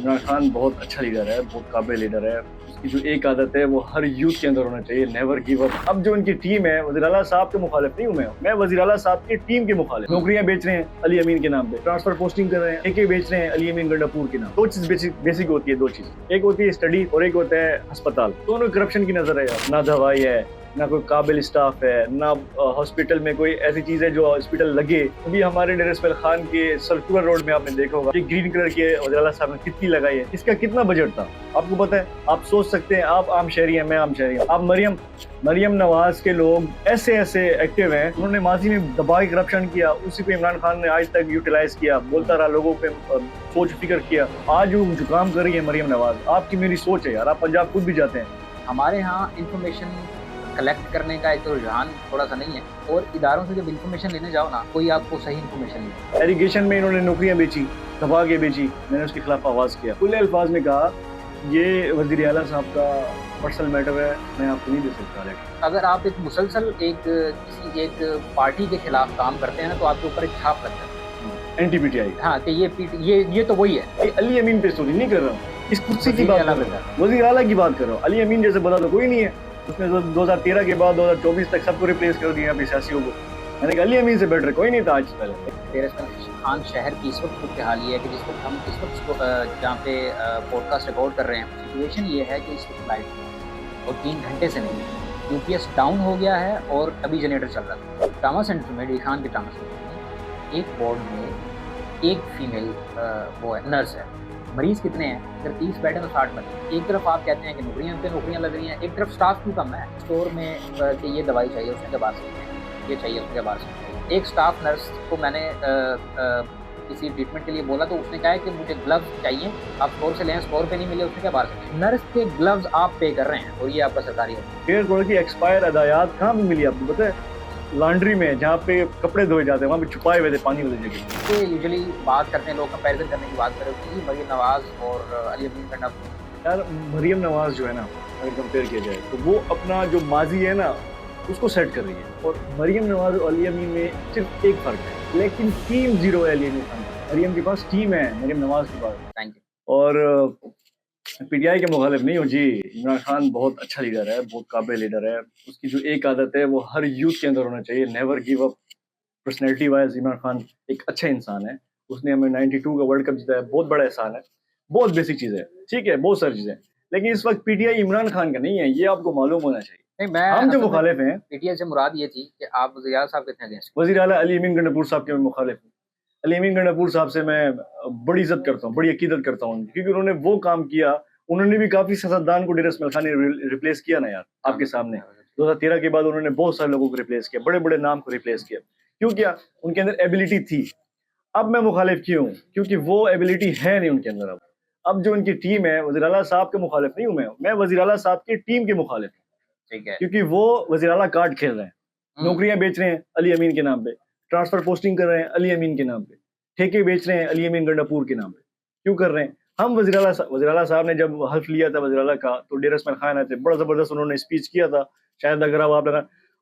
इमरान खान बहुत अच्छा लीडर है, बहुत काबिल लीडर है। उसकी जो एक आदत है वो हर यूथ के अंदर होना चाहिए, नेवर गिव अप। अब जो इनकी टीम है, वज़ीर आला साहब के मुखालिफ नहीं हूँ मैं वज़ीर आला साहब की टीम के मुखालिफ। नौकरियां बेच रहे हैं अली अमीन के नाम पे, ट्रांसफर पोस्टिंग कर रहे हैं, ठेके बेच रहे हैं अली अमीन गंडापुर के नाम। दो चीज बेसिक होती है, दो चीज, एक होती है स्टडी और एक होता है अस्पताल। दोनों करप्शन की नजर है यार। ना दवाई है, ना कोई काबिल स्टाफ है, ना हॉस्पिटल में कोई ऐसी चीज है जो हॉस्पिटल लगे। अभी हमारे डेरा इस्माइल खान के सर्कुलर रोड में आपने देखा होगा कि ग्रीन कलर के वज़ीर आला साहब ने कितनी लगाई है। इसका कितना बजट था आपको पता है? आप सोच सकते हैं, आप आम शहरी हैं, मैं आम शहरी हूँ। आप मरियम नवाज के लोग ऐसे एक्टिव हैं, उन्होंने माजी में दबा के करप्शन किया, उसी को इमरान खान ने आज तक यूटिलाइज किया, बोलता रहा, लोगों पे सोच फिक्र किया। आज वो जो काम कर रही है मरियम नवाज, आपकी मेरी सोच है यार। आप पंजाब खुद भी जाते हैं। हमारे यहाँ इंफॉर्मेशन कलेक्ट करने का एक तो रुझान थोड़ा सा नहीं है, और इदारों से जब इन्फॉर्मेशन लेने जाओ ना, कोई आपको सही इन्फॉर्मेशन नहीं। एरीगेशन में इन्होंने नौकरियां बेची, दबा के बेची। मैंने उसके खिलाफ आवाज किया, खुले अल्फाज में कहा ये वज़ीर आला साहब का पर्सनल मैटर है, मैं आपको नहीं दे सकता। अगर आप एक मुसलसल किसी एक पार्टी के खिलाफ काम करते हैं ना, तो आपके ऊपर एक छाप लग जाता है, एंटी-पीटीआई। हाँ, कि ये तो वही है। अली अमीन पे स्टोरी नहीं कर रहा हूँ, इस कुर्सी की बात कर रहा हूँ, वज़ीर आला की बात कर रहा हूँ। अली अमीन जैसे बता तो कोई नहीं है। उसने 2013 के बाद 2024 तक सबको रिप्लेस कर दिया अपने सियासियों को। मैंने कहा अली अमीन से बेटर कोई नहीं था आज पहले। डेरा इस्माइल खान शहर की इस वक्त सूरत हाल ये है कि जिस वक्त हम इस वक्त जहाँ पे पॉडकास्ट रिकॉर्ड कर रहे हैं, सिचुएशन ये है कि इस वक्त लाइट नहीं और 3 घंटे से नहीं। यूपीएस डाउन हो गया है और अभी जनरेटर चल रहा था। ट्रामा सेंटर में, डी खान के ट्रामा सेंटर में एक वार्ड में एक फीमेल वो है, नर्स है। मरीज कितने हैं? अगर 30 बेड है तो 60 बेड। एक तरफ आप कहते हैं कि नौकरियां लग रही हैं, एक तरफ स्टाफ क्यों कम है? स्टोर में कि ये दवाई चाहिए, उसने क्या बात सकते हैं, ये चाहिए, उसने क्या बात सकते हैं। एक स्टाफ नर्स को मैंने किसी ट्रीटमेंट के लिए बोला, तो उसने कहा है कि मुझे ग्लव्स चाहिए, आप स्टोर से लें, स्टोर पे नहीं मिले, उसने क्या बात सकते हैं। नर्स के ग्लव्स आप पे कर रहे हैं और ये आपका सरकारी है। 1.5 करोड़ की एक्सपायर अदायात कहाँ पे मिली आपको पता है? लॉन्ड्री में, जहाँ पे कपड़े धोए जाते हैं, वहाँ पे छुपाए हुए थे पानी वाली जगह। तो यूजुअली बात करते हैं लोग, कंपैरिजन करने की बात करें कि मरियम नवाज और अली अमीन गंडापुर। यार मरियम नवाज जो है ना, अगर कंपेयर किया जाए तो वो अपना जो माजी है ना उसको सेट कर रही है, और मरियम नवाज और अली अमीन में सिर्फ एक फर्क है, लेकिन टीम जीरो है अली अमीन खान। मरियम के पास टीम है, मरियम नवाज के पास। Thank you. और पीटीआई के मुखालिफ नहीं हूँ जी। इमरान खान बहुत अच्छा लीडर है, बहुत काबिल लीडर है। उसकी जो एक आदत है वो हर यूथ के अंदर होना चाहिए, never give up. Personality wise Imran Khan एक अच्छा इंसान है। उसने हमें 92 का वर्ल्ड कप जीता है, बहुत बड़ा एहसान है। बहुत बेसिक चीज़ है, ठीक है, बहुत सारी चीज़ें, लेकिन इस वक्त पीटीआई इमरान खान का नहीं है, ये आपको मालूम होना चाहिए। नहीं, हम जो मुखालिफ हैं, पीटीआई से मुराद ये थी कि आप वज़ीर आला साहब कितने अगेंस्ट? वज़ीर आला अली अमीन गंडापुर साहब के मैं मुखालिफ हूँ। अली अमीन गंडापुर साहब से मैं बड़ी इज्जत करता हूँ, बड़ी अकीदत करता हूँ, क्योंकि उन्होंने वो काम किया। उन्होंने भी काफी सियासतदान को डेरा इस्माइल खान ने रिप्लेस किया ना यार, आपके सामने। 2013 के बाद उन्होंने बहुत सारे लोगों को रिप्लेस किया, बड़े बड़े नाम को रिप्लेस किया। क्यों किया? उनके अंदर एबिलिटी थी। अब मैं मुखालिफ क्यों? क्योंकि वो एबिलिटी है नहीं उनके अंदर। अब जो उनकी टीम है, वज़ीर आला साहब के मुखालिफ नहीं हूँ मैं वज़ीर आला साहब की टीम के मुखालिफ हूँ। ठीक है। क्योंकि वो वज़ीर आला कार्ड खेल रहे हैं, नौकरियां बेच रहे हैं अली अमीन के नाम पे, ट्रांसफर पोस्टिंग कर रहे हैं अली अमीन के नाम पे, ठेके बेच रहे हैं अली अमीन गंडापुर के नाम पे। क्यों कर रहे हैं? हम वज़ीर आला साहब ने जब हल्फ लिया था वज़ीर आला का, तो डेरा इस्माइल खान आए थे, बड़ा जबरदस्त उन्होंने स्पीच किया था। शायद अगर आप लगा,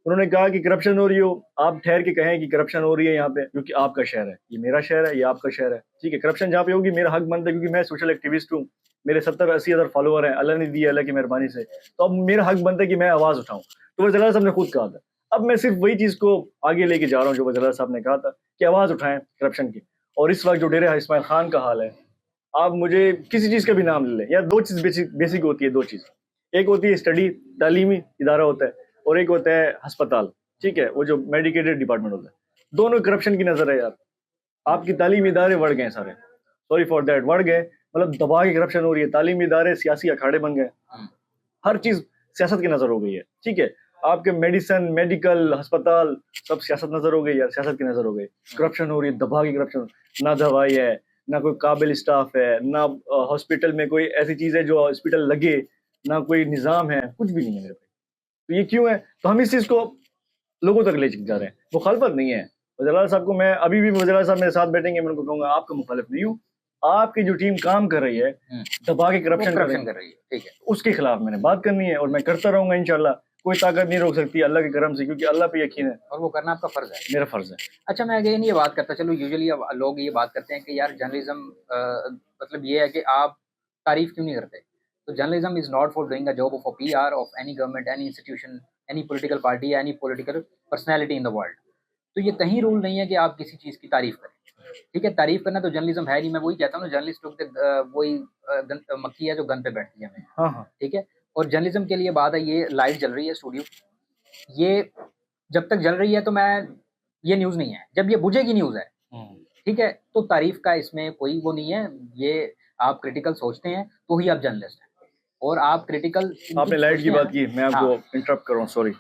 उन्होंने कहा कि करप्शन हो रही हो, आप ठहर के कहें कि करप्शन हो रही है यहाँ पे, क्योंकि आपका शहर है, ये मेरा शहर है, ये आपका शहर है, ठीक है। करप्शन जहाँ पे होगी मेरा हक बनता है, क्योंकि मैं सोशल एक्टिविस्ट हूँ, मेरे 70-80 हज़ार फॉलोअर हैं, अल्लाह ने दिए, अल्लाह की मेहरबानी से। तो अब मेरा हक बनता है कि मैं आवाज़ उठाऊँ। तो वज़ीर आला साहब ने खुद कहा था। अब मैं सिर्फ वही चीज़ को आगे लेके जा रहा हूँ जो वज़ीर आला साहब ने कहा था कि आवाज़ उठाएं करप्शन की। और इस वक्त जो डेरा इस्माइल खान का हाल है, आप मुझे किसी चीज़ का भी नाम ले लें, या दो चीज़ बेसिक होती है, दो चीज़, एक होती है स्टडी, तालीमी इदारा होता है, और एक होता है अस्पताल, ठीक है, वो जो मेडिकेटेड डिपार्टमेंट होता है। दोनों करप्शन की नज़र है यार। आपकी तालीमी इदारे बढ़ गए सारे, सॉरी फॉर दैट, बढ़ गए, मतलब दबा के करप्शन हो रही है। तालीमी इदारे सियासी अखाड़े बन गए, हर चीज़ सियासत की नज़र हो गई है, ठीक है। आपके मेडिसिन, मेडिकल, अस्पताल सब सियासत नज़र हो गई यार, सियासत की नज़र हो गई। करप्शन हो रही है, दबा की करप्शन। ना दवाई है, ना कोई काबिल स्टाफ है, ना हॉस्पिटल में कोई ऐसी चीज़ है जो हॉस्पिटल लगे, ना कोई निज़ाम है, कुछ भी नहीं है मेरे भाई। तो ये क्यों है? तो हम इस चीज़ को लोगों तक ले जा रहे हैं। मुखालफत नहीं है। वज़ीर आला साहब को मैं अभी भी, वज़ीर आला साहब मेरे साथ बैठेंगे, मैं उनको कहूँगा आपका मुखालिफ नहीं हूँ। आपकी जो टीम काम कर रही है, दबा के करप्शन कर रही है, ठीक है, उसके खिलाफ मैंने बात करनी है, और मैं करता रहूंगा इंशाल्लाह। कोई ताकत नहीं रोक सकती अल्लाह के करम से, क्योंकि अल्लाह पे यकीन है, और वो करना आपका फर्ज है, मेरा फर्ज है। अच्छा, मैं अगेन ये बात करता, चलो यूजुअली लोग ये बात करते हैं कि यार जर्नलिज्म मतलब ये है कि आप तारीफ क्यों नहीं करते? तो journalism is not for doing a job of a PR of any government, any institution, any political party, any political personality in the world. तो ये कहीं रूल नहीं है कि आप किसी चीज़ की तारीफ करें। ठीक है, तारीफ करना तो जर्नलिज्म है नहीं। मैं वही कहता हूँ ना, जर्नलिस्ट लोग वही मक्खी है जो गन पे बैठती है हमें। हाँ हाँ ठीक है, और जर्नलिज्म के लिए बात है, ये लाइट जल रही है स्टूडियो, ये जब तक जल रही है तो मैं, ये न्यूज़ नहीं है, जब ये बुझेगी न्यूज़ है। ठीक है, तो तारीफ का इसमें कोई वो नहीं है। ये आप क्रिटिकल सोचते हैं तो ही आप जर्नलिस्ट हैं, और आप क्रिटिकल आपने लाइट की बात की, मैं आपको इंटरप्ट कर रहा हूँ, सॉरी।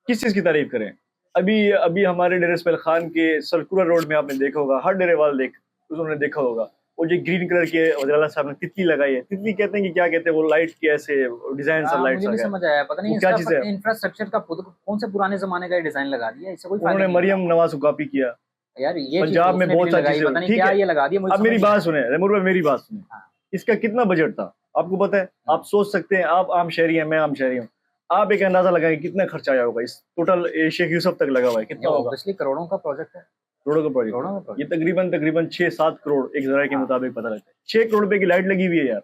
किस चीज़ की तारीफ करें? अभी अभी हमारे डेरे इस्माइल खान के सर्कुलर रोड में आपने देखा होगा, हर डेरे वाल उन्होंने देखा होगा, वो जो ग्रीन कलर के वज़ीर साहब ने तितली लगाई है। तितली कहते हैं कि क्या कहते हैं, वो लाइट के ऐसे डिजाइन सब लाइट मुझे नहीं समझ आया, पता नहीं क्या चीज़ है। इंफ्रास्ट्रक्चर का कौन से पुराने जमाने का डिजाइन लगा दिया, इससे कोई फायदा उन्होंने नहीं मरियम नवाज को कॉपी किया यार। ये पंजाब में बहुत सारी चीजें, पता नहीं ठीक क्या है। ये लगा दिया, मुझे अब मेरी समझ नहीं बात सुने रेमूर भाई, मेरी बात सुने। हाँ। इसका कितना बजट था आपको पता है? आप सोच सकते हैं, आप आम शहरी हैं, मैं आम शहरी हूँ, आप एक अंदाजा लगाएं कितना खर्चा आया होगा। इस टोटल शेख यूसुफ तक लगा हुआ है, कितना होगा? ऑब्वियसली करोड़ों का प्रोजेक्ट है, करोड़ों का प्रोजेक्ट। करोड़ों का प्रोजेक्ट। ये तकरीबन 6-7 करोड़ एक जरा के हाँ। मुताबिक पता लगता है। 6 करोड़ रुपए की लाइट लगी हुई है यार,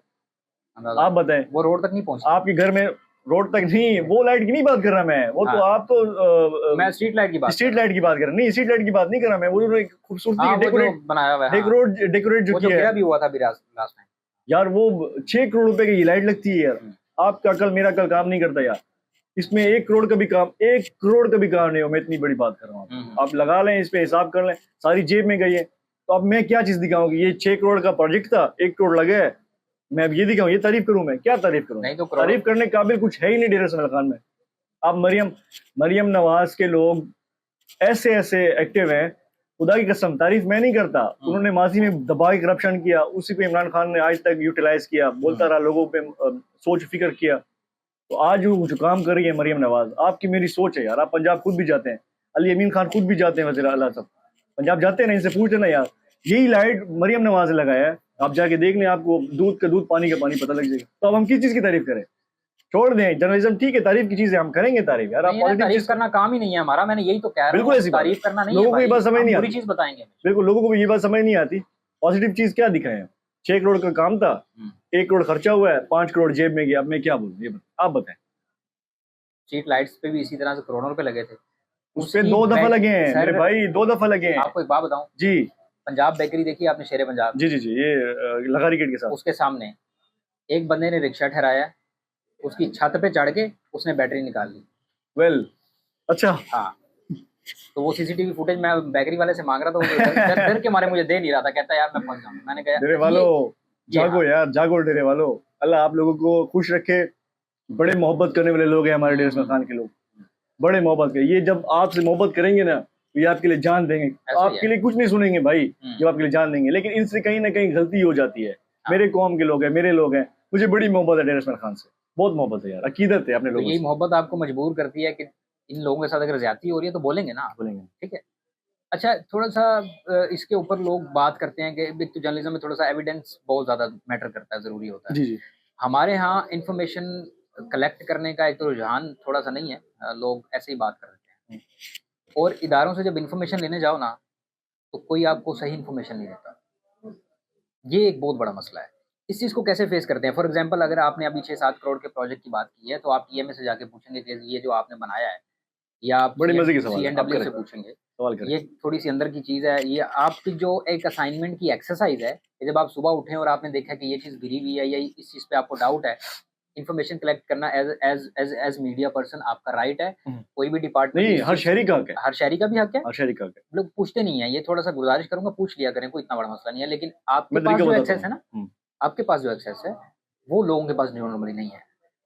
अंदाजा। आप बताएं। वो रोड तक नहीं पहुंचती। आपके घर में रोड तक नहीं, वो लाइट की नहीं बात कर रहा मैं, वो तो हाँ। आप तो मैं स्ट्रीट लाइट की बात स्ट्रीट लाइट की बात कर रहा, नहीं स्ट्रीट लाइट की बात नहीं कर रहा मैं, वो जो खूबसूरती हाँ, वो जो डेकोरेट बनाया हुआ है, डेकोरेट जो वो जो किया गिरा है भी हुआ था अभी लास्ट में यार, वो 6 करोड़ रुपए की लाइट लगती है यार। आपका अकल मेरा अकल काम नहीं करता यार। इसमें 1 करोड़ का भी काम, 1 करोड़ का भी काम नहीं हो। मैं इतनी बड़ी बात कर रहा हूँ, आप लगा लें, इस पे हिसाब कर लें, सारी जेब में गई है। तो अब मैं क्या चीज दिखाऊं कि ये 6 करोड़ का प्रोजेक्ट था, 1 करोड़ लगे है, मैं अब ये दिखाऊं, ये तारीफ करूं? मैं क्या तारीफ करूं? नहीं तो तारीफ करने के काबिल कुछ है ही नहीं डेरा इस्माइल खान में। आप मरियम नवाज के लोग ऐसे ऐसे एक्टिव हैं, खुदा की कसम, तारीफ मैं नहीं करता। उन्होंने माजी में दबा के करप्शन किया, उसी पे इमरान खान ने आज तक यूटिलाइज किया, बोलता रहा, लोगों पे सोच फिक्र किया। तो आज वो जो काम कर रही है मरियम नवाज, आपकी मेरी सोच है यार। आप पंजाब खुद भी जाते हैं, अली अमीन खान खुद भी जाते हैं, वज़ीर आला साहब पंजाब जाते हैं ना, इनसे पूछ लेना यार, यही लाइट मरियम नवाज ने लगाया है। आप जाके देख लें, आपको दूध का दूध पानी का पानी पता लग जाएगा। तो अब हम किस चीज की तारीफ करें? छोड़ दें जर्नलिज्म, ठीक है, तारीफ की चीज है, हम करेंगे तारीफ यार। आप तारीफ करना काम ही नहीं है हमारा, मैंने यही तो कह रहा हूं। बिल्कुल ऐसी तारीफ करना नहीं, लोगों को ये बात समझ नहीं आती, बुरी चीज बताएंगे। बिल्कुल लोगों को ये बात समझ नहीं आती। पॉजिटिव चीज क्या दिखाएं? 6 करोड़ का काम था, 1 करोड़ खर्चा हुआ है, 5 करोड़ जेब में गया। अब मैं क्या बोलूं, ये आप बताएं। स्ट्रीट लाइट्स पे भी इसी तरह से करोड़ों रुपए लगे थे, उस पे 2 दफा लगे हैं मेरे भाई, 2 दफा लगे हैं। आपको एक बात बताऊं जी, पंजाब बेकरी देखी आपने, शेरे पंजाब? जी जी जी, ये लगारी गेट के साथ, उसके सामने एक बंदे ने रिक्शा ठहराया, उसकी छत पे चढ़ के उसने बैटरी निकाल ली। वेल अच्छा, हाँ, तो वो सीसीटीवी फुटेज मैं बेकरी वाले से मांग रहा था, वो डर के मारे मुझे दे नहीं रहा था, कहता यार मैं फंस जाऊंगा। मैंने कहा डेरे वालों जागो यार, जागो डेरे वालों, अल्लाह आप लोगों को खुश रखे। बड़े मोहब्बत करने वाले लोग हैं हमारे डेरे इस्माइल खान के लोग, बड़े मोहब्बत के। ये जब आपसे मोहब्बत करेंगे ना, ये आपके लिए जान देंगे, आपके लिए कुछ नहीं सुनेंगे भाई, जब आपके लिए जान देंगे। लेकिन इनसे कहीं ना कहीं गलती हो जाती है। मेरे कौम के लोग हैं, मेरे लोग हैं, मुझे बड़ी मोहब्बत है डेरे इस्माइल खान से, बहुत मोहब्बत है यार, अकीदत है अपने लोगों से। यही मोहब्बत आपको मजबूर करती है कि इन लोगों के साथ अगर ज्यादती हो रही है तो बोलेंगे ना, बोलेंगे, ठीक है। अच्छा, थोड़ा सा इसके ऊपर लोग बात करते हैं कि तो जर्नलिज्म में थोड़ा सा एविडेंस बहुत ज्यादा मैटर करता है, जरूरी होता है। जी जी, हमारे यहाँ इंफॉर्मेशन कलेक्ट करने का एक तो रुझान थोड़ा सा नहीं है, लोग ऐसे ही बात कर रहे हैं। और इदारों से जब इन्फॉर्मेशन लेने जाओ ना, तो कोई आपको सही इन्फॉर्मेशन नहीं देता। ये एक बहुत बड़ा मसला है। इस चीज़ को कैसे फेस करते हैं? फॉर एग्जांपल, अगर आपने अभी 6-7 करोड़ के प्रोजेक्ट की बात की है, तो आप टीएमए से जाके पूछेंगे कि ये जो आपने बनाया है, या आप बड़ी मजे की सवाल सीएनडब्ल्यू से पूछेंगे, सवाल करें। ये थोड़ी सी अंदर की चीज़ है। ये आपकी जो एक असाइनमेंट की एक्सरसाइज है, कि जब आप सुबह उठें और आपने देखा कि ये चीज़ गिरी हुई है या इस चीज़ पे आपको डाउट है, इन्फॉर्मेशन कलेक्ट करना एज मीडिया पर्सन आपका राइट है। कोई भी डिपार्टमेंट नहीं, हर शहरी का हक है, हर शहरी का भी हक है, हर शहरी का हक है। लोग पूछते नहीं है। ये थोड़ा सा गुजारिश करूंगा, पूछ लिया करें, कोई इतना बड़ा मसला नहीं है। लेकिन आपके मैं पास तरीका जो बताता एक्सेस है ना, हूं। आपके पास जो एक्सेस है, वो लोगों के पास नॉर्मली नहीं है।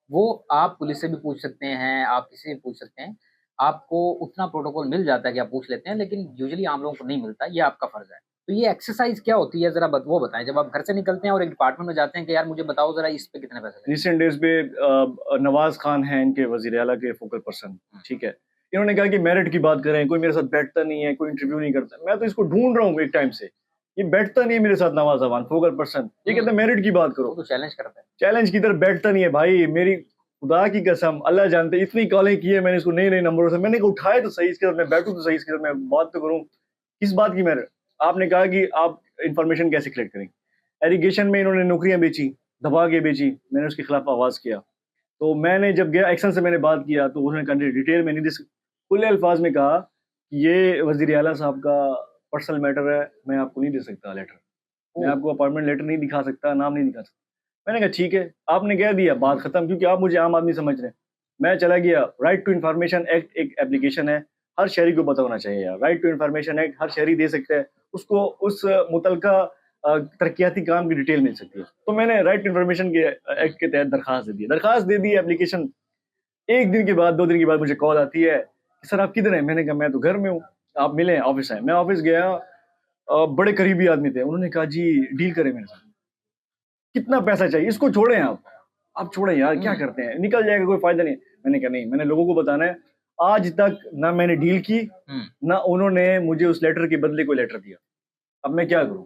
वो आप पुलिस से भी पूछ सकते हैं, आप किसी से भी पूछ सकते हैं, आपको उतना प्रोटोकॉल मिल जाता है कि आप पूछ लेते हैं, लेकिन यूजुअली आम लोगों को नहीं मिलता। ये आपका फर्ज है। तो ये एक्सरसाइज क्या होती है, जरा वो बताएं। जब आप घर से निकलते हैं और एक डिपार्टमेंट में जाते हैं कि यार मुझे बताओ जरा इस पे कितने पैसे लगे। रिसेंट डेज पे नवाज खान हैं इनके वजीर आला के फोकल पर्सन, ठीक है। इन्होंने कहा कि मेरिट की बात करें, कोई मेरे साथ बैठता नहीं है, कोई इंटरव्यू नहीं करता। मैं तो इसको ढूंढ रहा हूँ एक टाइम से, ये बैठता नहीं है मेरे साथ नवाज अवान फोकल पर्सन। ये कहते हैं मेरिट की बात करो, तो चैलेंज करता है, चैलेंज की तरफ बैठता नहीं है भाई। मेरी खुदा की कसम, अल्लाह जानते, इतनी कॉलें की है मैंने इसको नए नए नंबरों से, मैंने उठाए तो सही, इसके साथ मैं बैठूं तो सही, इसके साथ मैं बात तो करूं। किस बात की मेरिट? आपने कहा कि आप इंफॉर्मेशन कैसे कलेक्ट करेंगे। एरीगेशन में इन्होंने नौकरियां बेची, दबा के बेची, मैंने उसके खिलाफ आवाज़ किया। तो मैंने जब गया एक्शन से मैंने बात किया तो उन्होंने कहा डिटेल में नहीं खुले अल्फाज में कहा कि ये वज़ीर आला साहब का पर्सनल मैटर है, मैं आपको नहीं दे सकता लेटर, मैं आपको अपॉइंटमेंट लेटर नहीं दिखा सकता, नाम नहीं दिखा सकता। मैंने कहा ठीक है, आपने कह दिया, बात खत्म, क्योंकि आप मुझे आम आदमी समझ रहे हैं। मैं चला गया। राइट टू इन्फॉर्मेशन एक्ट एक एप्लीकेशन है, हर शहरी को पता होना चाहिए यार। राइट टू इन्फॉर्मेशन एक्ट हर शहरी दे सकता है, उसको उस मुतलका तरक्याती काम की डिटेल मिल सकती है। तो मैंने राइट टू इन्फॉर्मेशन के एक्ट के तहत दरखास्त दे दी एप्लीकेशन। 1 दिन के बाद 2 दिन के बाद मुझे कॉल आती है कि सर आप किधर हैं? मैंने कहा मैं तो घर में हूँ, आप मिलें, ऑफिस आएँ। मैं ऑफिस गया, बड़े करीबी आदमी थे, उन्होंने कहा जी डील करें मेरे साथ, कितना पैसा चाहिए, इसको छोड़ें आप छोड़ें यार, क्या करते हैं, निकल जाएगा, कोई फायदा नहीं। मैंने कहा नहीं, मैंने लोगों को बताना है। आज तक ना मैंने डील की, ना उन्होंने मुझे उस लेटर के बदले कोई लेटर दिया। अब मैं क्या करूं?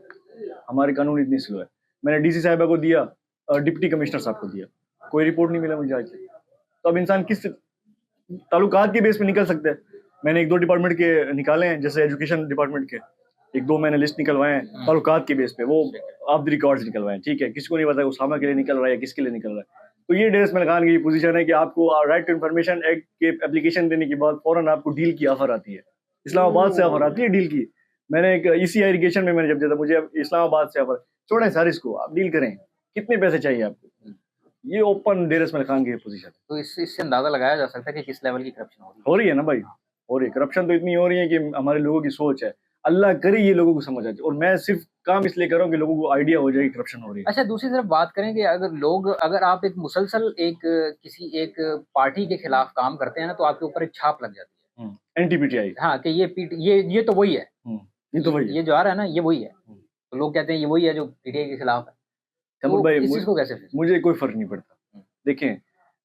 हमारे कानून इतनी स्लो है। मैंने डीसी साहिबा को दिया, डिप्टी कमिश्नर साहब को दिया, कोई रिपोर्ट नहीं मिला मुझे आज तक। तो अब इंसान किस ताल्लुकात के बेस पे निकल सकता है? मैंने 1-2 डिपार्टमेंट के निकाले हैं, जैसे एजुकेशन डिपार्टमेंट के 1-2 मैंने लिस्ट निकलवाए हैं ताल्लुकात के बेस पे, वो ऑफ द रिकॉर्ड्स निकलवाए हैं, ठीक है। किसी को नहीं पता उसामा के लिए निकल रहा है या किसके लिए निकल रहा है। तो ये डेरेस मेल खान की पोजीशन है कि आपको राइट टू इन्फॉर्मेशन एक्ट के एप्लीकेशन देने के बाद फौरन आपको डील की ऑफर आती है, इस्लामाबाद से ऑफर आती है डील की। मैंने एक ईसीआई इरिगेशन में मैंने जब दिया था, मुझे इस्लामाबाद से ऑफर, छोड़ें सर इसको, आप डील करें, कितने पैसे चाहिए आपको। ये ओपन डेरेस मेल खान की पोजीशन है। तो इससे अंदाजा लगाया जा सकता है कि किस लेवल की करप्शन हो रही है ना भाई, हो रही है। करप्शन तो इतनी हो रही है कि हमारे लोगों की सोच है, अल्लाह करे ये लोगों को समझ आ जाए। और मैं सिर्फ काम इसलिए कर रहा हूँ कि लोगों को आइडिया हो जाए कि करप्शन हो रही है। अच्छा, दूसरी तरफ बात करें कि अगर आप एक मुसलसल किसी एक पार्टी के खिलाफ काम करते हैं ना, तो आपके ऊपर एक छाप लग जाती है। एनटीपीटीआई, हाँ, कि ये तो वही है, ये तो वही है, ये जो आ रहा है ना ये वही है। तो लोग कहते हैं ये वही है जो पीटीआई के खिलाफ है। तैमूर भाई, इस चीज को कैसे मुझे कोई फर्क नहीं पड़ता। देखें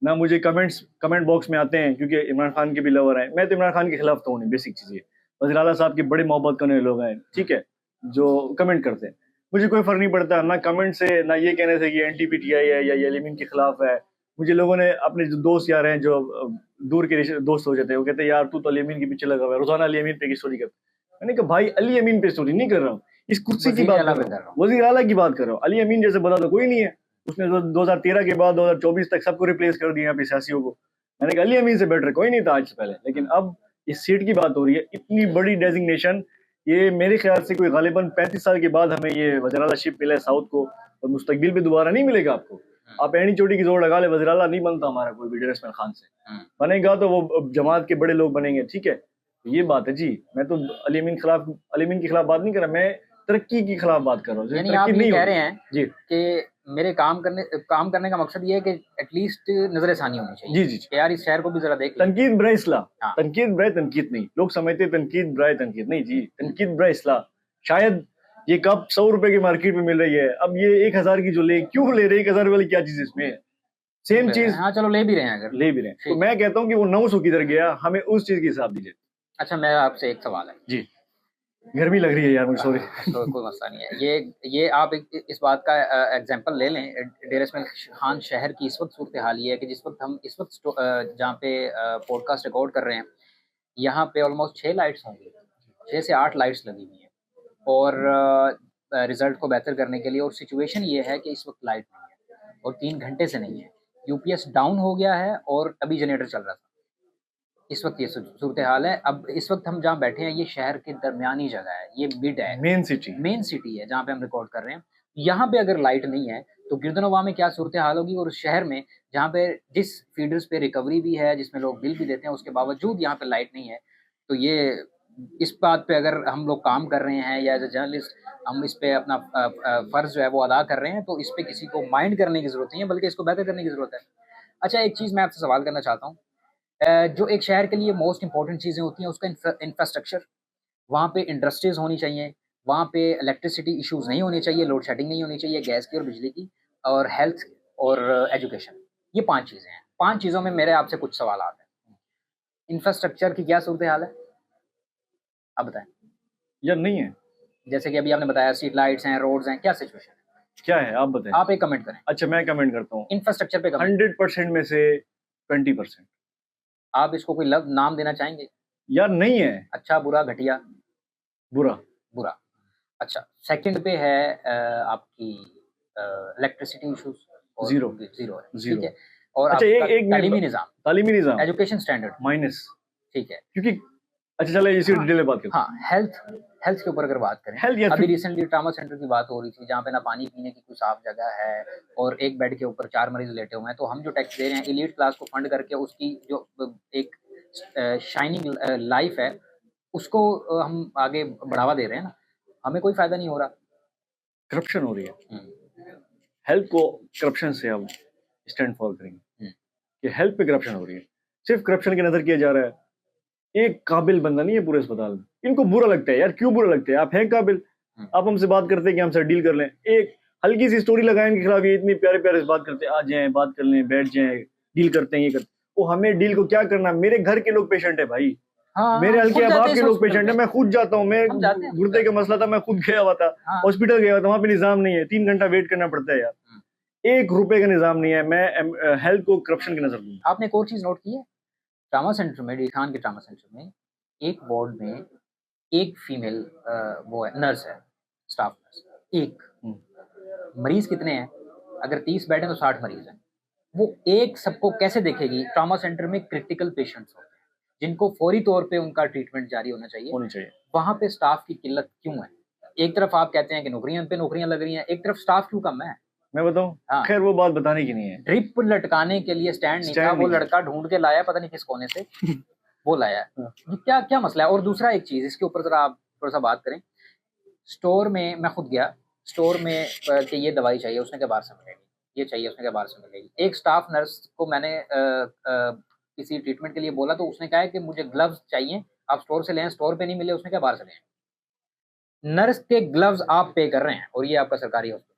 ना, मुझे कमेंट बॉक्स में आते हैं, क्योंकि इमरान खान के भी लवर हैं। मैं तो इमरान खान के खिलाफ तो हूँ नहीं, बेसिक चीज़ ये। वज़ीर आला साहब की बड़ी मोहब्बत करने वाले लोग हैं, ठीक है, जो कमेंट करते हैं। मुझे कोई फर्क नहीं पड़ता, ना कमेंट से, ना ये कहने से कि एनटीपीटीआई है या ये एलिमिन के खिलाफ है। मुझे लोगों ने, अपने जो दोस्त यार हैं, जो दूर के दोस्त हो जाते हैं, वो कहते हैं यार तू तो अली अमीन के पीछे लगा हुआ है, रोजाना अली अमीन पे की स्टोरी करता। मैंने कहा भाई अली अमीन पे स्टोरी नहीं कर रहा हूँ, इस कुर्सी की बात कर रहा हूँ, वज़ीर आला की बात कर रहा हूँ। अली अमीन जैसे बता तो कोई नहीं है, उसने 2013 के बाद 2024 तक सबको रिप्लेस कर दिया यहाँ सियासियों को। मैंने कहा अली अमीन से बेटर कोई नहीं था आज से पहले। लेकिन अब इस सीट की बात हो रही है, इतनी बड़ी डेजिग्नेशन, ये मेरे ख्याल से कोई गालिबन 35 साल के बाद हमें ये वज़ीर-ए-आला-शिप मिला है साउथ को, और मुस्तकबिल में दोबारा नहीं मिलेगा आपको। आप एनी चोटी की जोड़ लगा ले, वज़ीर आला नहीं बनता हमारा कोई भी डेरेस मेल खान से। बनेगा तो वो जमात के बड़े लोग बनेंगे, ठीक है। ये बात है जी। मैं तो अली अमीन के खिलाफ बात नहीं कर रहा, मैं तरक्की के खिलाफ बात कर रहा हूँ। यानी आप ये कह रहे हैं जी कि मेरे काम करने का मकसद ये है कि एटलीस्ट नजरसानी होनी चाहिए। जी कि यार इस शहर को भी जरा देख। तनकीद बराए इस्लाह, तनकीद बराए तनकीद नहीं। लोग समझते तनकीद बराए तनकीद नहीं जी, तनकीद बराए इस्लाह। शायद ये कप 100 रुपए की मार्केट में मिल रही है, अब ये 1000 की जो क्यों ले रहे, 1000 वाली क्या चीज इसमें है? सेम चीज। हाँ चलो ले भी रहे हैं, अगर ले भी रहे हैं तो मैं कहता हूँ कि वो 900 किधर गया, हमें उस चीज की हिसाब दीजिए। अच्छा, मैं आपसे एक सवाल है जी, गर्मी लग रही है यार मुझे, सॉरी। तो कोई मसला नहीं है। ये आप इस बात का एग्जांपल ले लें। डेरेस मेल खान शहर की इस वक्त सूरत हाल ये है कि जिस वक्त हम इस वक्त जहाँ पे पॉडकास्ट रिकॉर्ड कर रहे हैं, यहाँ पे ऑलमोस्ट 6 लाइट्स होंगी, 6 से 8 लाइट्स लगी हुई हैं, और रिजल्ट को बेहतर करने के लिए। और सिचुएशन ये है कि इस वक्त लाइट नहीं है और 3 घंटे से नहीं है। यूपीएस डाउन हो गया है और अभी जनरेटर चल रहा था। इस वक्त ये सूरत हाल है। अब इस वक्त हम जहाँ बैठे हैं, ये शहर के दरमियानी जगह है, ये मिड है, मेन सिटी है जहाँ पे हम रिकॉर्ड कर रहे हैं। यहाँ पे अगर लाइट नहीं है तो गिरदनवा में क्या सूरत हाल होगी, और उस शहर में जहाँ पे जिस फीडर्स पे रिकवरी भी है, जिसमें लोग बिल भी देते हैं, उसके बावजूद यहाँ पे लाइट नहीं है। तो ये इस बात पे अगर हम लोग काम कर रहे हैं या एज ए जर्नलिस्ट हम इस पे अपना फर्ज जो है वो अदा कर रहे हैं, तो इस पे किसी को माइंड करने की जरूरत नहीं है, बल्कि इसको बेहतर करने की जरूरत है। अच्छा, एक चीज़ मैं आपसे सवाल करना चाहता हूँ। जो एक शहर के लिए मोस्ट इंपॉर्टेंट चीज़ें होती हैं, उसका इंफ्रास्ट्रक्चर, वहाँ पे इंडस्ट्रीज होनी चाहिए, वहाँ पे इलेक्ट्रिसिटी इश्यूज नहीं होने चाहिए, लोड शेडिंग नहीं होनी चाहिए, गैस की और बिजली की, और हेल्थ और एजुकेशन। ये 5 चीज़ें हैं। 5 चीज़ों में मेरे आपसे कुछ सवाल आते हैं। इंफ्रास्ट्रक्चर की क्या सूरत हाल है, आप बताएं। यार नहीं है, जैसे कि अभी आपने बताया स्ट्रीट लाइट्स हैं, रोड्स हैं, क्या सिचुएशन है, क्या है आप बताएं। आप एक कमेंट करें। अच्छा, मैं कमेंट करता हूँ। इंफ्रास्ट्रक्चर पे 100% में से 20%। आप इसको कोई नाम देना चाहेंगे? यार नहीं है। अच्छा, बुरा, घटिया? अच्छा, सेकंड पे है आपकी इलेक्ट्रिसिटी इश्यूज। और जीरो जीरो है, जीरो ठीक है। और अच्छा आपका एक तालीमी निज़ाम, तालीमी निज़ाम एजुकेशन स्टैंडर्ड, माइनस, ठीक है। क्योंकि अच्छा चलो इसी हाँ, डिटेल में बात करते हाँ, हेल्थ के ऊपर अगर बात करें, हैं। हेल्थ या अभी फिर रिसेंटली ट्रॉमा सेंटर की बात हो रही थी, जहाँ पे ना पानी पीने की कोई साफ जगह है और एक बेड के ऊपर 4 मरीज़ लेटे हुए हैं, तो हम जो टैक्स दे रहे हैं एलीट क्लास को फंड करके उसकी जो एक शाइनिंग लाइफ है, उसको हम आगे बढ़ावा दे रहे हैं ना, हमें कोई फ़ायदा नहीं हो रहा। करप्शन हो रही है, हुँ, हेल्थ को करप्शन से हम स्टैंड फॉर करेंगे हुँ, कि हेल्थ पे करप्शन हो रही है, सिर्फ करप्शन की नजर किया जा रहा है। एक काबिल बंदा नहीं है पूरे अस्पताल में, इनको बुरा लगता है यार, क्यों बुरा लगता है? आप हैं काबिल, हुँ, आप हमसे बात करते हैं कि हमसे डील कर लें, एक हल्की सी स्टोरी लगाएं इनके खिलाफ, ये इतनी प्यारे प्यारे से बात करते हैं, आ जाएं बात कर लें, बैठ जाएं, डील करते हैं, ये करते हैं। वो हमें डील को क्या करना, मेरे घर के लोग पेशेंट है भाई, हाँ, मेरे हम हल्के खुद जाते अबाब हैं के इस लोग हॉस्पिटल पेशेंट है, में, मैं खुद जाता हूँ, मैं हम जाते हैं खुद गुर्दे जाते का मसला था, मैं खुद गया हुआ था, हैं। हाँ, हॉस्पिटल गया हुआ था, वहां पे निजाम नहीं है, 3 घंटा वेट करना पड़ता है यार, हुँ। 1 रुपए का निजाम नहीं है। मैं हेल्थ को करप्शन की नजर दूंगा। आपने एक और चीज़ नोट की है? ट्रॉमा सेंटर में, डी खान के ट्रॉमा सेंटर में, एक वार्ड में एक फीमेल वो है, नर्स है, स्टाफ नर्स, एक। मरीज़ कितने हैं? अगर 30 बेड हैं तो 60 मरीज़ हैं। वो एक सबको कैसे देखेगी? ट्रॉमा सेंटर में क्रिटिकल पेशेंट्स होते हैं, जिनको फौरी तौर पे उनका ट्रीटमेंट जारी होना चाहिए। होनी चाहिए। वहाँ पे स्टाफ की किल्लत क्यों है? एक तरफ आप कहते हैं कि नौकरियाँ पे नौकरियाँ लग रही हैं, एक तरफ स्टाफ क्यों कम है? मैं बताऊं, हाँ, खैर वो बात बताने की नहीं है, ड्रिप लटकाने के लिए स्टैंड नहीं था, स्टैंड वो नहीं है। लड़का ढूँढ के लाया पता नहीं किस कोने से, वो लाया है। हाँ। ये क्या क्या मसला है? और दूसरा एक चीज़, इसके ऊपर ज़रा आप थोड़ा-सा बात करें। स्टोर में मैं खुद गया, स्टोर में कि ये दवाई चाहिए, उसने कहा बाहर से मिलेगी, ये चाहिए, उसने कहा बाहर से मिलेगी। एक स्टाफ नर्स को मैंने किसी ट्रीटमेंट के लिए बोला, तो उसने कहा है कि मुझे ग्लव्स चाहिए, आप स्टोर से लें, स्टोर पे नहीं मिले, उसने कहा बाहर से लें। नर्स के ग्लव्स आप पे कर रहे हैं और ये आपका सरकारी हॉस्पिटल।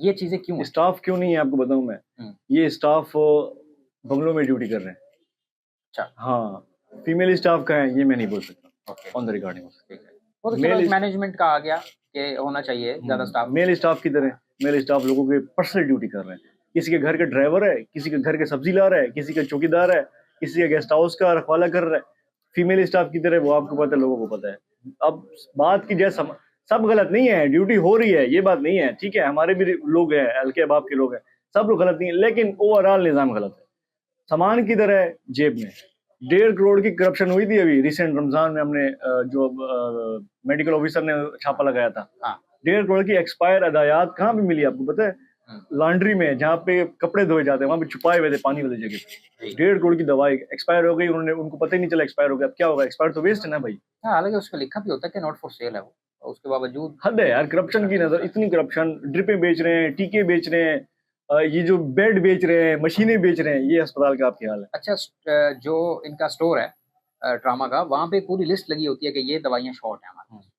ये चीज़ें क्यों हैं? स्टाफ क्यों नहीं है आपको बताऊं मैं, हुँ, ये स्टाफ बंगलों में ड्यूटी कर रहे हैं। अच्छा, हाँ, फीमेल स्टाफ का है ये मैं नहीं बोल सकता ओके, ऑन द रिकॉर्डिंग। ठीक है। वो तो चलो मेल एक मैनेजमेंट का आ गया कि होना चाहिए ज़्यादा स्टाफ। मेल स्टाफ की तरह मेल स्टाफ लोगों के पर्सनल ड्यूटी कर रहे हैं, किसी के घर के ड्राइवर है, किसी के घर के सब्जी ला रहा है, किसी का चौकीदार है, किसी के गेस्ट हाउस का रखवाला कर रहा है। फीमेल स्टाफ की तरह वो आपको पता है, लोगों को पता है। अब बात की जाए सब गलत नहीं है, ड्यूटी हो रही है, ये बात नहीं है, ठीक है, हमारे भी लोग हैं, हल्के अबाब के लोग हैं, सब लोग गलत नहीं है, लेकिन ओवरऑल निजाम गलत है। सामान की तरह जेब में 1.5 करोड़ की करप्शन हुई थी अभी रिसेंट रमजान में, हमने जो मेडिकल ऑफिसर ने छापा लगाया था। हाँ, 1.5 करोड़ की एक्सपायर अदायात कहाँ पे मिली आपको पता है? लॉन्ड्री में, जहाँ पे कपड़े धोए जाते हैं, वहां पे छुपाए हुए थे पानी वाली जगह पे। जी। 1.5 करोड़ की दवाई एक्सपायर हो गई, उन्होंने उनको पता ही नहीं चला एक्सपायर हो गया। अब क्या होगा, एक्सपायर तो वेस्ट है ना भाई। हाँ, हालाँकि उसपे लिखा भी होता है कि नॉट फॉर सेल है वो, और उसके बावजूद हद है यार करप्शन की नजर, इतनी करप्शन, ड्रिपें बेच रहे हैं, टीके बेच रहे हैं, ये जो बेड बेच रहे हैं, मशीनें बेच रहे हैं, ये अस्पताल का आपके हाल है। अच्छा जो इनका स्टोर है ट्रॉमा का, वहाँ पे पूरी लिस्ट लगी होती है कि ये दवाइयाँ शॉर्ट हैं हमारे पास,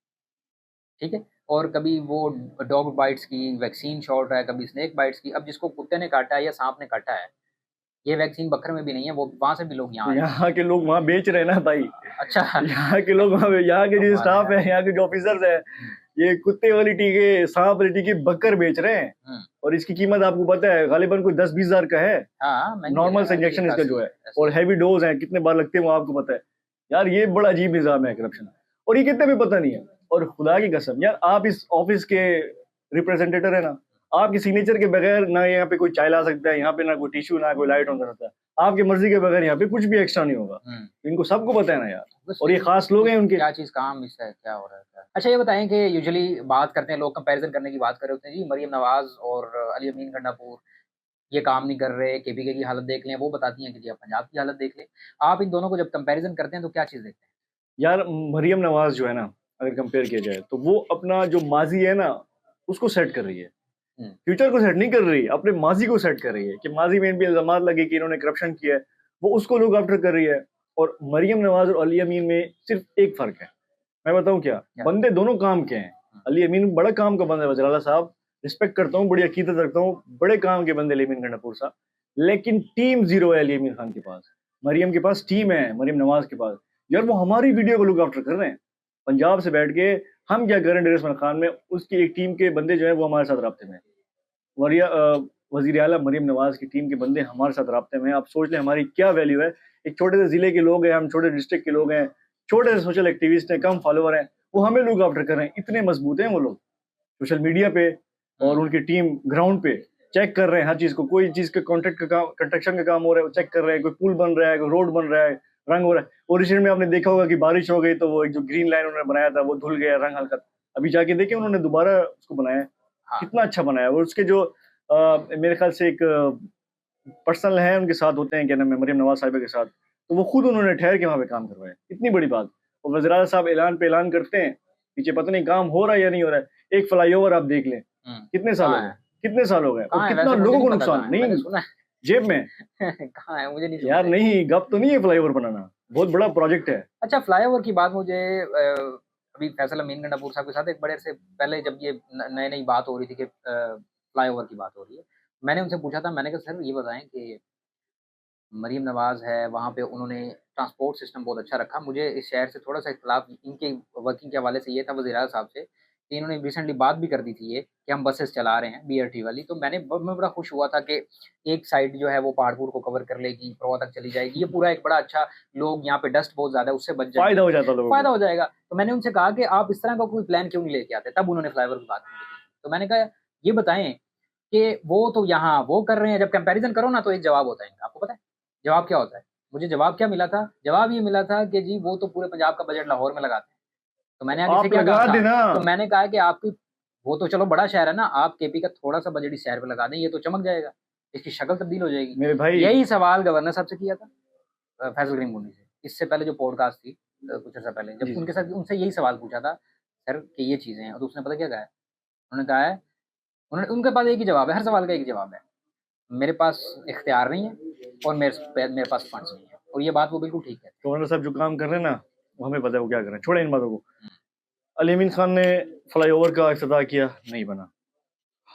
ठीक है? और कभी वो डॉग बाइट्स की वैक्सीन शॉर्ट है, कभी स्नेक बाइट्स की। अब जिसको कुत्ते ने काटा है या सांप ने काटा है, ये वैक्सीन बकरे में भी नहीं है, वो वहाँ से भी लोग यहाँ तो आ रहे हैं। यहाँ के लोग वहाँ बेच रहे हैं ना भाई, अच्छा, यहाँ के लोग वहाँ, यहाँ के जो कमाल स्टाफ है। है, यहाँ के जो ऑफिसर्स है, ये कुत्ते वाली टीके, सांप वाली टीके बकर बेच रहे हैं। हुँ, और इसकी कीमत आपको पता है गालिबन कोई 10-20 हजार का है, हाँ, महँगी नॉर्मल है, सा इंजेक्शन इसका जो है, ऐसी और हैवी डोज है, कितने बार लगते हैं वो आपको पता है। यार ये बड़ा अजीब निजाम है करप्शन, और ये कितने भी पता नहीं है। और खुदा की कसम यार, आप इस ऑफिस के रिप्रेजेंटेटिव है ना, आपकी सिग्नेचर के बगैर ना यहाँ पे कोई चाय ला सकता है, यहाँ पे ना कोई टिश्यू, ना कोई लाइट ऑन कर सकता है, आपकी मर्जी के बगैर यहाँ पे कुछ भी एक्स्ट्रा नहीं होगा। हुँ, इनको सबको पता है ना यार, बस और ये खास लोग हैं उनके। क्या चीज़ कहाँ मिस है, क्या हो रहा है, क्या? अच्छा ये बताएँ कि यूजुअली बात करते हैं लोग, कंपैरिज़न करने की बात कर रहे होते हैं, जी मरियम नवाज़ और अली अमीन गंडापुर ये काम नहीं कर रहे, केपीके की हालत देख लें, वो बताती हैं कि जी आप पंजाब की हालत देख लें। आप इन दोनों को जब कंपैरिज़न करते हैं तो क्या चीज़ देखते हैं? यार मरियम नवाज जो है ना, अगर कंपेयर किया जाए तो वो अपना जो माजी है ना, उसको सेट कर रही है, हुँ, फ्यूचर को सेट नहीं कर रही, अपने माजी को सेट कर रही है कि माजी में इन पे इल्जाम लगे कि इन्होंने करप्शन किया है, वो उसको लुक आफ्टर कर रही है। और मरियम नवाज और अली अमीन में सिर्फ एक फर्क है, मैं बताऊं क्या, क्या? बंदे दोनों काम के हैं। अली अमीन बड़ा काम का बंदा है, वज़ीर आला साहब, रिस्पेक्ट करता हूँ, बड़ी अकीदत रखता हूँ, बड़े काम के बंदे अली अमीन गंडापुर साहब, लेकिन टीम जीरो है अली अमीन खान के पास। मरियम के पास टीम है, मरियम नवाज के पास। यार वो हमारी वीडियो को लुक आफ्टर कर रहे हैं, पंजाब से बैठ के हम क्या करें डेर उस्मान खान में, उसकी एक टीम के बंदे जो है वो हमारे साथ राब्ते में हैं। वज़ीर आला मरियम नवाज की टीम के बंदे हमारे साथ राब्ते में हैं। आप सोच लें हमारी क्या वैल्यू है। एक छोटे से जिले के लोग हैं, हम छोटे डिस्ट्रिक्ट के लोग हैं, छोटे से सोशल एक्टिविस्ट हैं, कम फॉलोवर हैं, वो हमें लुक आफ्टर कर रहे हैं। इतने मजबूत हैं वो लोग सोशल मीडिया पे, और उनकी टीम ग्राउंड पे, चेक कर रहे हैं हर चीज को, कोई चीज के कॉन्ट्रैक्ट का काम, कंस्ट्रक्शन का काम हो रहा है वो चेक कर रहे हैं, कोई पुल बन रहा है, कोई रोड बन रहा है, रंग हो रहा है। और रिसेंट में आपने देखा होगा कि बारिश हो गई तो वो एक जो ग्रीन लाइन उन्होंने बनाया था वो धुल गया, रंग हल्का, अभी जाके देखे उन्होंने दोबारा उसको बनाया है, हाँ कितना अच्छा बनाया है। और उसके जो मेरे ख्याल से एक पर्सनल है उनके साथ होते हैं, क्या नाम है, मरियम नवाज साहिबा के साथ, तो वो खुद उन्होंने ठहर के वहाँ पे काम करवाया, इतनी बड़ी बात। और वज़ीर आला साहब ऐलान पे ऐलान करते हैं, पीछे पता नहीं काम हो रहा है या नहीं हो रहा है। एक फ्लाईओवर आप देख लें, कितने साल हो कहाँ गए, है कितने साल हो गए, कहाँ और है कितना वैसे मुझे लोगों नहीं को पता कहाँ नुकसान, है, मैंने नहीं सुना जेब में। है कहाँ है मुझे नहीं सुना यार है। नहीं, गप तो नहीं है फ्लाईओवर बनाना, बहुत बड़ा प्रोजेक्ट है। अच्छा फ्लाईओवर की बात मुझे अभी फैसल अमीन गंडापुर साहब के साथ एक बड़े से पहले जब ये नई नई बात हो रही थी कि फ्लाईओवर की बात हो रही है, मैंने उनसे पूछा था, मैंने कहा सर ये बताएं कि मरीम नवाज़ है, वहाँ पे उन्होंने ट्रांसपोर्ट सिस्टम बहुत अच्छा रखा। मुझे इस शहर से थोड़ा-सा इख्तिलाफ़ इनके वर्किंग के हवाले से ये था वज़ीर आला साहब से कि इन्होंने रिसेंटली बात भी कर दी थी ये कि हम बसेस चला रहे हैं बीआरटी वाली। तो मैं बड़ा खुश हुआ था कि एक साइड जो है वो पहाड़पुर को कवर कर लेगी, प्रवा तक चली जाएगी। ये पूरा एक बड़ा अच्छा, लोग यहाँ पे डस्ट बहुत ज़्यादा है उससे बच फायदा जाएंगे, हो जाता लोगों फ़ायदा को। हो जाएगा। तो मैंने उनसे कहा कि आप इस तरह का कोई प्लान क्यों नहीं लेके आते? तब उन्होंने फ्लाईओवर की बात की थी। तो मैंने कहा ये बताएँ कि वो तो यहाँ वो कर रहे हैं, जब कंपैरिज़न करो ना तो एक जवाब होता है इनका, आपको पता है? जवाब क्या होता है? मुझे जवाब क्या मिला था? जवाब ये मिला था कि जी वो तो पूरे पंजाब का बजट लाहौर में लगाते हैं। तो मैंने आगे से आप क्या लगा कहा था? देना। तो मैंने कहा कि आपकी वो तो चलो बड़ा शहर है ना, आप केपी का थोड़ा-सा बजट इस शहर पे लगा दें, ये तो चमक जाएगा, इसकी शक्ल तब्दील हो जाएगी। मेरे भाई यही सवाल गवर्नर साहब से किया था फैसल करीम मुन्नी से। इससे पहले जो पॉडकास्ट थी कुछ अर्सा पहले, जी जब जी उनके साथ उनसे यही सवाल पूछा था, सर कि ये चीज़ें हैं, और उसने पता क्या कहा है? उन्होंने कहा है, उन्होंने उनके पास एक ही जवाब है, हर सवाल का एक ही जवाब है। मेरे पास इख्तियार नहीं है और मेरे पास फंड्स नहीं है, और ये बात वो बिल्कुल ठीक है। गवर्नर साहब जो काम कर रहे हैं ना, वो हमें पता है वो क्या कर रहे हैं, छोड़े इन बातों को। अली अमीन खान ने फ्लाईओवर का इफ्तिताह किया, नहीं बना।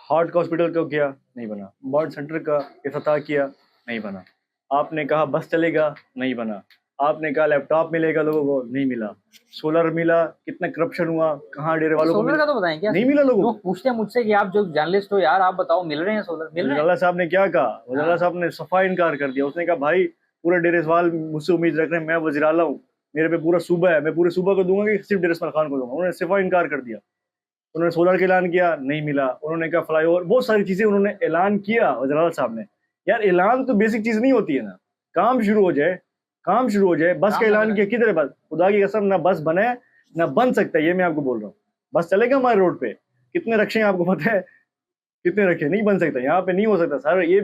हार्ट का हॉस्पिटल का किया, नहीं बना। बर्ड सेंटर का इफ्तिताह किया, नहीं बना। आपने कहा बस चलेगा, नहीं बना। आपने कहा लैपटॉप मिलेगा लोगों को, नहीं मिला। सोलर मिला, कितना करप्शन हुआ, कहाँ डेरे वालों को सोलर मिला, का तो बताएं क्या नहीं मिला लोगों को। लोग पूछते हैं मुझसे कि आप जो जर्नलिस्ट हो यार, आप बताओ मिल रहे हैं सोलर? मिल रहे हैं। वज़ीर आला साहब ने क्या कहा? वज़ीर आला हाँ। साहब ने सफा इनकार कर दिया। उसने कहा भाई पूरे डेरे वाल मुझसे उम्मीद रख रहे हैं, मैं वज़ीर आला हूँ, मेरे पे पूरा सूबा है, मैं पूरे सूबा को दूंगा कि सिर्फ डेरे इस्माइल खान को दूंगा। उन्होंने सफा इनकार कर दिया। उन्होंने सोलर का ऐलान किया, नहीं मिला। उन्होंने कहा फ्लाईओवर, बहुत सारी चीजें उन्होंने ऐलान किया वज़ीर आला साहब ने। यार ऐलान तो बेसिक चीज नहीं होती है ना, काम शुरू हो जाए, काम शुरू हो जाए। बस काम का ऐलान लग किया, किधर है बस? खुदा की कसम, ना बस बना है ना बन सकता है, ये मैं आपको बोल रहा हूँ। बस चलेगा हमारे रोड पे? कितने रक्शे हैं आपको पता है? कितने रखे? नहीं बन सकता, यहाँ पे नहीं हो सकता सर। ये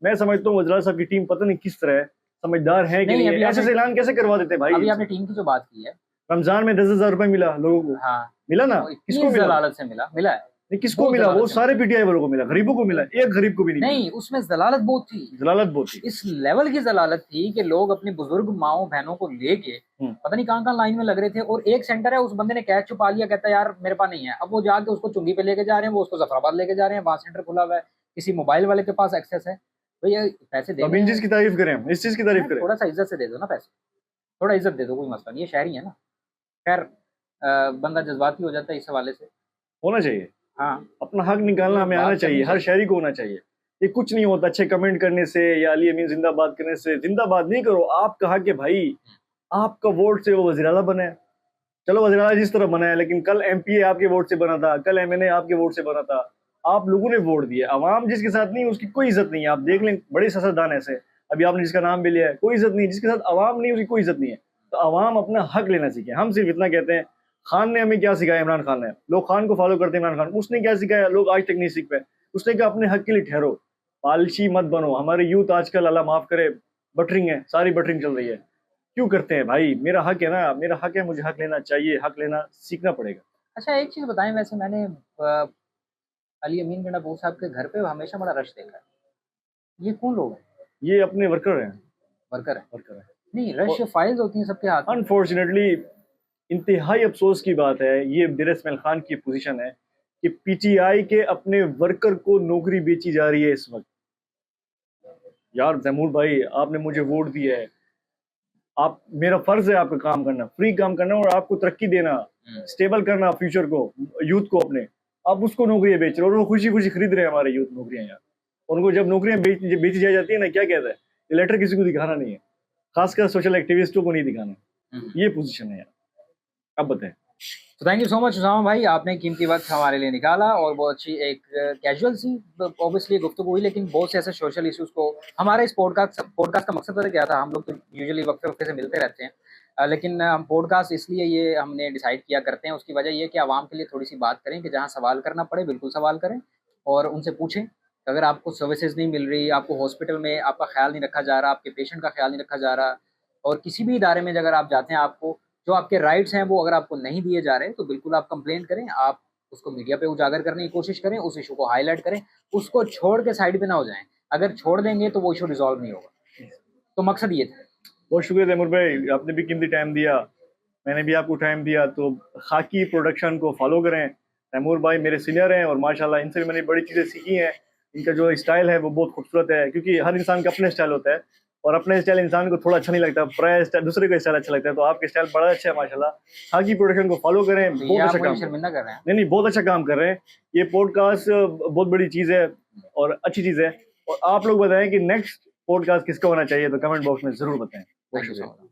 मैं समझता हूँ वज़ीर आला साहब की टीम पता नहीं किस तरह है, समझदार है कि नहीं, नहीं अभी है, ऐसे आपने ऐलान कैसे करवा देते हैं भाई अभी इनसे? आपने टीम की जो बात की है, रमजान में 10,000 रुपए मिला लोगों को, हाँ, मिला ना? वो किसको इतनी मिला? ज़लालत से मिला है। नहीं, किसको बहुत मिला? वो ज़लालत से सारे पीटीआई वालों को मिला, गरीबों को मिला, एक गरीब को भी नहीं मिला। नहीं, उसमें ज़लालत बहुत थी। जलालत बहुत थी। इस लेवल की ज़लालत थी कि लोग अपनी बुजुर्ग माओ बहनों को लेके पता नहीं कहाँ-कहाँ लाइन में लग रहे थे, और एक सेंटर है, उस बंदे ने कैश छुपा लिया, कहता है यार मेरे पास नहीं है। अब वो जाके उसको चुंगी पे लेके जा रहे हैं, वो उसको जफराबाद लेके जा रहे हैं, वहाँ सेंटर खुला हुआ है, किसी मोबाइल वाले के पास एक्सेस है। भैया पैसे तो अब देने इन हैं, चीज की तारीफ करें, हम इस चीज की तारीफ करें। थोड़ा सा इज्जत से दे दो ना पैसे, थोड़ा इज्जत दे दो, कोई मसला नहीं, ये शहरी है ना। खैर बंदा जज्बाती हो जाता है इस हवाले से। होना चाहिए, हाँ, अपना हक निकालना हमें बात आना करनी चाहिए, हर चाहिए। शहरी को होना चाहिए। ये कुछ नहीं होता अच्छे कमेंट करने से या अली अमीन जिंदाबाद करने से। जिंदाबाद नहीं करो, आपका हक है भाई, आपका वोट से वो वज़ीर आला बना है। चलो वज़ीर आला जिस तरह बना है, लेकिन कल एमपीए आपके वोट से बना था, कल एमएनए आपके वोट से बना था। आप लोगों ने वोट दिया, अवाम जिसके साथ नहीं उसकी कोई इज्जत नहीं है। आप देख लें, बड़े सियासतदान ऐसे, अभी आपने जिसका नाम भी लिया है, कोई इज्जत नहीं। जिसके साथ अवाम नहीं उसकी कोई इज्जत नहीं है। तो अवाम अपना हक लेना सीखे। हम सिर्फ इतना कहते हैं, खान ने हमें क्या सिखाया? इमरान खान ने, लोग खान को फॉलो करते हैं, इमरान खान उसने क्या सिखाया? लोग आज तक नहीं सीख पाए। उसने कहा अपने हक के लिए ठहरो, पालशी मत बनो। हमारे यूथ आजकल अल्लाह माफ करे बटरिंग है, सारी बटरिंग चल रही है। क्यों करते हैं भाई? मेरा हक है ना, मेरा हक है, मुझे हक लेना चाहिए, हक लेना सीखना पड़ेगा। अच्छा एक चीज़ बताएं, वैसे मैंने अली अमीन गंडापुर साहब के घर पे हमेशा बड़ा रश देखा है, ये कौन लोग हैं? ये अपने वर्कर हैं, वर्कर हैं? वर्कर हैं। नहीं, रश फाइल्स होती हैं सबके हाथ में। अनफॉर्चुनेटली इंतहाई अफसोस की बात है, ये डेरे इस्माइल खान की पोजीशन है कि पीटीआई के अपने वर्कर को नौकरी बेची जा रही है इस वक्त। यार तैमूर भाई, आपने मुझे वोट दिया है, आप, मेरा फर्ज है आपका काम करना, फ्री काम करना और आपको तरक्की देना, स्टेबल करना फ्यूचर को, यूथ को अपने। आप उसको नौकरियां बेच रहे हो और वो खुशी खुशी खरीद रहे हैं हमारे यूथ नौकरियां। यार उनको जब नौकरियां बेची जाती जाती है ना, क्या कहता है, ये लेटर किसी को दिखाना नहीं है, खासकर सोशल एक्टिविस्टों को नहीं दिखाना। ये पोजीशन है यार। अब बताएं। तो thank you so much Usama भाई, आपने कीमती वक्त हमारे लिए निकाला और बहुत अच्छी एक कैजुअल सी ऑब्वियसली गुफ्तगू हुई, लेकिन बहुत से ऐसे सोशल इश्यूज को हमारे इस पॉडकास्ट का मकसद पता क्या था, हम लोग तो यूजुअली वक्फे वक्फे से मिलते रहते हैं, लेकिन हम पॉडकास्ट इसलिए ये हमने डिसाइड किया करते हैं, उसकी वजह ये है कि आवाम के लिए थोड़ी सी बात करें कि जहाँ सवाल करना पड़े बिल्कुल सवाल करें और उनसे पूछें कि अगर आपको सर्विसेज नहीं मिल रही, आपको हॉस्पिटल में आपका ख्याल नहीं रखा जा रहा, आपके पेशेंट का ख्याल नहीं रखा जा रहा, और किसी भी इदारे में अगर आप जाते हैं, आपको जो आपके राइट्स हैं वो अगर आपको नहीं दिए जा रहे, तो बिल्कुल आप कंप्लेंट करें, आप उसको मीडिया पे उजागर करने की कोशिश करें, उस इशू को हाईलाइट करें, उसको छोड़ के साइड पे ना हो जाएं। अगर छोड़ देंगे तो वो इशू रिजॉल्व नहीं होगा। तो मकसद ये था। बहुत शुक्रिया तैमूर भाई, आपने भी कीमती टाइम दिया, मैंने भी आपको टाइम दिया। तो खाकी प्रोडक्शन को फॉलो करें। तैमूर भाई मेरे सीनियर हैं और माशाल्लाह इनसे भी मैंने बड़ी चीज़ें सीखी हैं। इनका जो स्टाइल है वो बहुत खूबसूरत है, क्योंकि हर इंसान का अपना स्टाइल होता है और अपना स्टाइल इंसान को थोड़ा अच्छा नहीं लगता, प्राय स्टाइल दूसरे का स्टाइल अच्छा लगता है। तो आपके स्टाइल बड़ा अच्छा है माशाल्लाह। खाकी प्रोडक्शन को फॉलो करें, तो ये बहुत आप अच्छा मुझे काम शर्मिंदा कर रहे हैं। नहीं, बहुत अच्छा काम कर रहे हैं। ये पॉडकास्ट बहुत बड़ी चीज़ है और अच्छी चीज़ है। और आप लोग बताएं कि नेक्स्ट पॉडकास्ट किसका होना चाहिए, तो कमेंट बॉक्स में ज़रूर बताएं। बहुत थैंक यू सो शुक्रिया। मच।